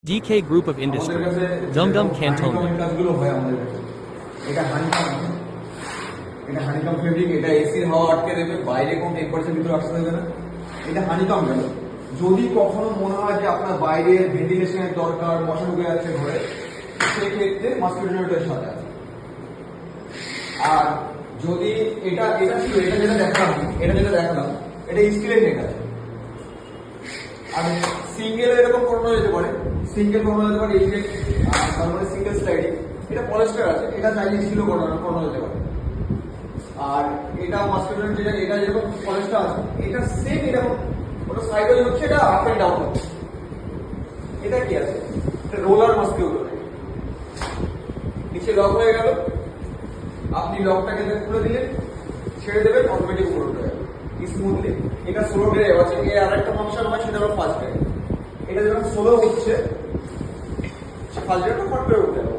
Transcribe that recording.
DK Group of Industry, Dumdum Cantonment. কাজগুলো হয় আমাদের কাছে। এটা হানিকাম, এটা হানিকাম ফেব্রিক, এটা এসির হাওয়া আটকে দেবে, বাইরে কোনো টেম্পারেচার ভিতরে আসতে দেবে না। এটা হানিকাম গেল। যদি কখনো মনে হয় যে আপনার বাইরে ভেন্টিলেশনের দরকার, মশা ঢুকে যাচ্ছে ঘরে, সেই ক্ষেত্রে মসকিটো নেটের সাথে আছে। আর যদি এটা ছিল, এটা যেটা দেখালাম, এটা স্টিলের নেট আছে। আর সিঙ্গেল এরকম করানো যেতে পারে, এই যে তার মানে সিঙ্গেল স্লাইডিং, এটা পলিস্টার আছে, এটা চাইলে স্টিলও করানো যেতে পারে। আর এটা মসকিটো নেট যেটা, এটা যেরকম পলিস্টার আছে, এটা সেম এরকম, ওটা সাইকেল হচ্ছে, এটা আপ এন্ড ডাউন হচ্ছে। এটা কি আছে, এটা রোলার মসকিটো নেট। নিচে লক হয়ে গেল, আপনি লকটাকে খুলে দিলেন, ছেড়ে দেবেন, অটোমেটিক উপরে উঠে যাবে স্মুথলি। এটা স্লো ড্রাইভ আছে, এর আরেকটা ফাংশন হয়, সেটা হলো ফাস্ট ড্রাইভ। এটা যখন স্লো হচ্ছে, ফাস্ট ড্রাইভটা ফট করে উঠে যাবে।